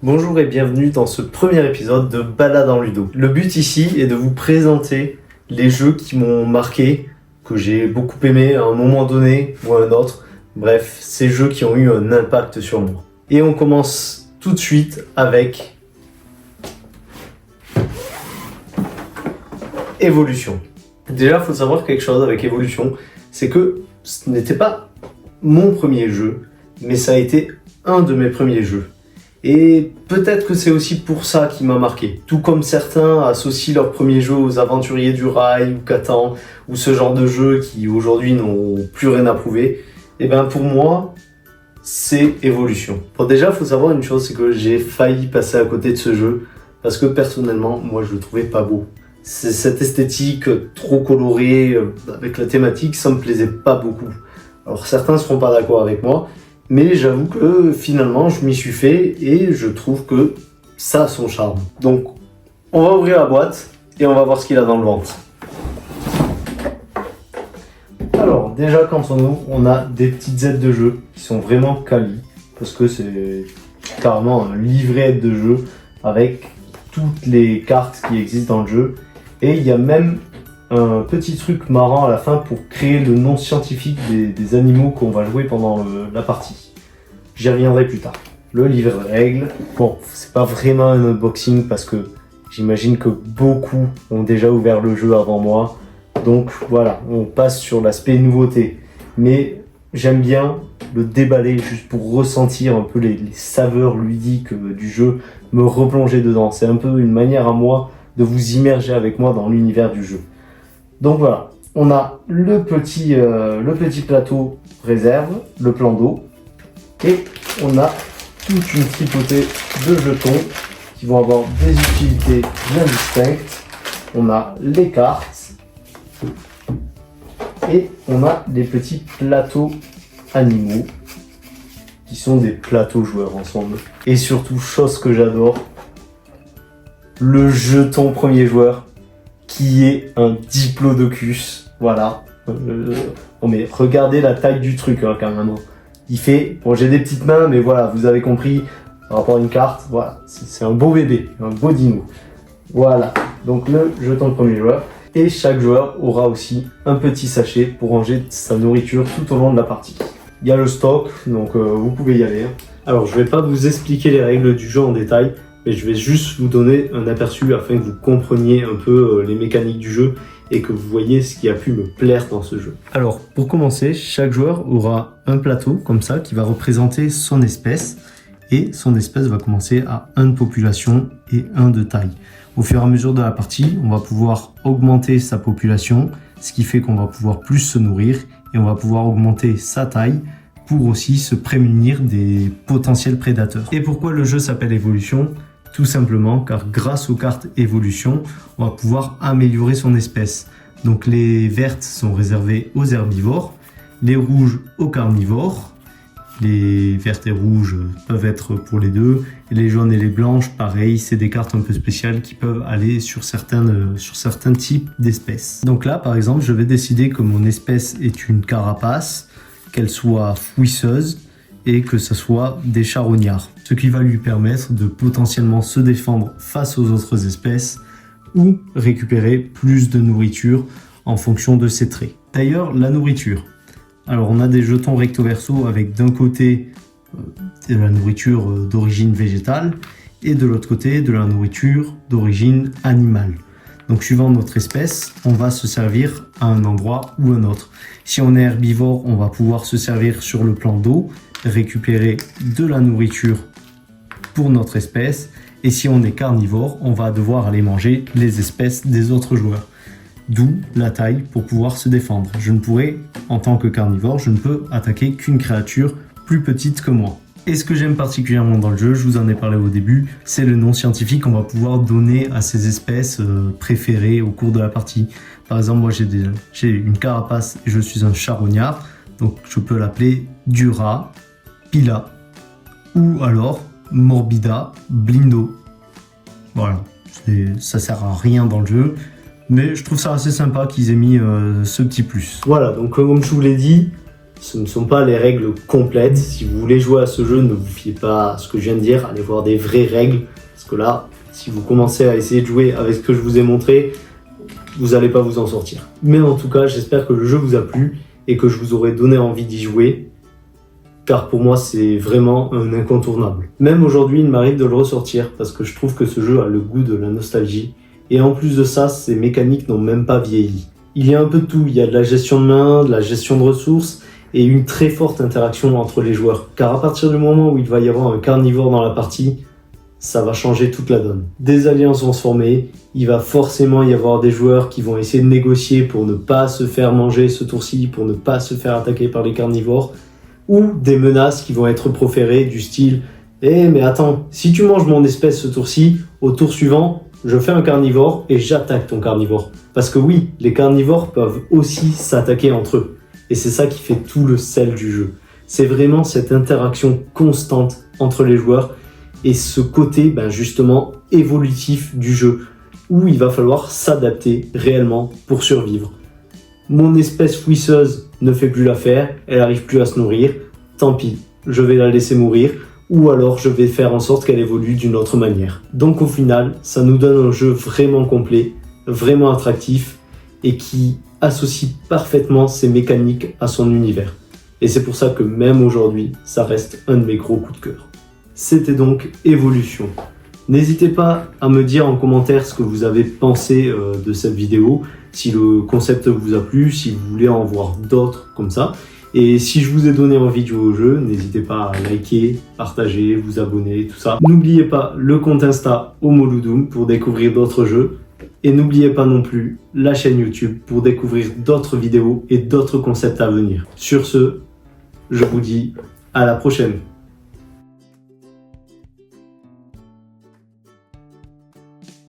Bonjour et bienvenue dans ce premier épisode de Balade en Ludo. Le but ici est de vous présenter les jeux qui m'ont marqué, que j'ai beaucoup aimé à un moment donné ou à un autre. Bref, ces jeux qui ont eu un impact sur moi. Et on commence tout de suite avec Evolution. Déjà, il faut savoir quelque chose avec Evolution, c'est que ce n'était pas mon premier jeu, mais ça a été un de mes premiers jeux. Et peut-être que c'est aussi pour ça qu'il m'a marqué. Tout comme certains associent leur premier jeu aux Aventuriers du Rail ou Catan, ou ce genre de jeux qui aujourd'hui n'ont plus rien à prouver, et bien pour moi, c'est Evolution. Bon, déjà, il faut savoir une chose, c'est que j'ai failli passer à côté de ce jeu, parce que personnellement, moi je le trouvais pas beau. C'est cette esthétique trop colorée, avec la thématique, ça me plaisait pas beaucoup. Alors certains ne seront pas d'accord avec moi, mais j'avoue que finalement je m'y suis fait et je trouve que ça a son charme. Donc on va ouvrir la boîte et on va voir ce qu'il a dans le ventre. Alors déjà quand on ouvre, on a des petites aides de jeu qui sont vraiment quali, parce que c'est carrément un livret aide de jeu avec toutes les cartes qui existent dans le jeu. Et il y a même un petit truc marrant à la fin pour créer le nom scientifique des animaux qu'on va jouer pendant la partie. J'y reviendrai plus tard. Le livre de règles. Bon, c'est pas vraiment un unboxing parce que j'imagine que beaucoup ont déjà ouvert le jeu avant moi. Donc voilà, on passe sur l'aspect nouveauté. Mais j'aime bien le déballer juste pour ressentir un peu les saveurs ludiques du jeu, me replonger dedans. C'est un peu une manière à moi de vous immerger avec moi dans l'univers du jeu. Donc voilà, on a le petit plateau réserve, le plan d'eau, et on a toute une tripotée de jetons qui vont avoir des utilités bien distinctes. On a les cartes et on a des petits plateaux animaux qui sont des plateaux joueurs ensemble. Et surtout, chose que j'adore, le jeton premier joueur qui est un Diplodocus. Voilà. Non mais regardez la taille du truc hein, quand même. Il fait... Bon, j'ai des petites mains, mais voilà, vous avez compris par rapport à une carte. Voilà, c'est un beau bébé, un beau dino. Voilà, donc le jeton de premier joueur. Et chaque joueur aura aussi un petit sachet pour ranger sa nourriture tout au long de la partie. Il y a le stock, donc vous pouvez y aller. Alors, je vais pas vous expliquer les règles du jeu en détail, mais je vais juste vous donner un aperçu afin que vous compreniez un peu les mécaniques du jeu et que vous voyez ce qui a pu me plaire dans ce jeu. Alors, pour commencer, chaque joueur aura un plateau comme ça qui va représenter son espèce et son espèce va commencer à 1 de population et 1 de taille. Au fur et à mesure de la partie, on va pouvoir augmenter sa population, ce qui fait qu'on va pouvoir plus se nourrir et on va pouvoir augmenter sa taille pour aussi se prémunir des potentiels prédateurs. Et pourquoi le jeu s'appelle Evolution ? Tout simplement car grâce aux cartes évolution, on va pouvoir améliorer son espèce. Donc les vertes sont réservées aux herbivores, les rouges aux carnivores, les vertes et rouges peuvent être pour les deux, et les jaunes et les blanches, pareil, c'est des cartes un peu spéciales qui peuvent aller sur certains types d'espèces. Donc là, par exemple, je vais décider que mon espèce est une carapace, qu'elle soit fouisseuse, et que ce soit des charognards, ce qui va lui permettre de potentiellement se défendre face aux autres espèces ou récupérer plus de nourriture en fonction de ses traits. D'ailleurs, la nourriture. Alors on a des jetons recto verso avec d'un côté de la nourriture d'origine végétale et de l'autre côté de la nourriture d'origine animale. Donc suivant notre espèce, on va se servir à un endroit ou un autre. Si on est herbivore, on va pouvoir se servir sur le plan d'eau, récupérer de la nourriture pour notre espèce, et si on est carnivore, on va devoir aller manger les espèces des autres joueurs. D'où la taille pour pouvoir se défendre. Je ne pourrais, en tant que carnivore, je ne peux attaquer qu'une créature plus petite que moi. Et ce que j'aime particulièrement dans le jeu, je vous en ai parlé au début, c'est le nom scientifique qu'on va pouvoir donner à ces espèces préférées au cours de la partie. Par exemple, moi j'ai une carapace et je suis un charognard, donc je peux l'appeler Dura, Pila, ou alors Morbida, Blindo. Voilà, ça sert à rien dans le jeu, Mais je trouve ça assez sympa qu'ils aient mis ce petit plus. Voilà, donc comme je vous l'ai dit, ce ne sont pas les règles complètes. Si vous voulez jouer à ce jeu, ne vous fiez pas à ce que je viens de dire, allez voir des vraies règles. Parce que là, si vous commencez à essayer de jouer avec ce que je vous ai montré, vous n'allez pas vous en sortir. Mais en tout cas, j'espère que le jeu vous a plu et que je vous aurai donné envie d'y jouer. Car pour moi, c'est vraiment un incontournable. Même aujourd'hui, il m'arrive de le ressortir parce que je trouve que ce jeu a le goût de la nostalgie. Et en plus de ça, ses mécaniques n'ont même pas vieilli. Il y a un peu de tout, il y a de la gestion de main, de la gestion de ressources et une très forte interaction entre les joueurs. Car à partir du moment où il va y avoir un carnivore dans la partie, ça va changer toute la donne. Des alliances vont se former, il va forcément y avoir des joueurs qui vont essayer de négocier pour ne pas se faire manger ce tour-ci, pour ne pas se faire attaquer par les carnivores, ou des menaces qui vont être proférées du style « Eh mais attends, si tu manges mon espèce ce tour-ci, au tour suivant, je fais un carnivore et j'attaque ton carnivore. » Parce que oui, les carnivores peuvent aussi s'attaquer entre eux. Et c'est ça qui fait tout le sel du jeu. C'est vraiment cette interaction constante entre les joueurs et ce côté justement évolutif du jeu où il va falloir s'adapter réellement pour survivre. Mon espèce fouisseuse ne fait plus l'affaire, elle n'arrive plus à se nourrir, tant pis, je vais la laisser mourir ou alors je vais faire en sorte qu'elle évolue d'une autre manière. Donc au final, ça nous donne un jeu vraiment complet, vraiment attractif et qui associe parfaitement ses mécaniques à son univers. Et c'est pour ça que même aujourd'hui, ça reste un de mes gros coups de cœur. C'était donc Evolution. N'hésitez pas à me dire en commentaire ce que vous avez pensé de cette vidéo, si le concept vous a plu, si vous voulez en voir d'autres comme ça. Et si je vous ai donné envie de jouer au jeu, n'hésitez pas à liker, partager, vous abonner, tout ça. N'oubliez pas le compte Insta Homoludum pour découvrir d'autres jeux. Et n'oubliez pas non plus la chaîne YouTube pour découvrir d'autres vidéos et d'autres concepts à venir. Sur ce, je vous dis à la prochaine.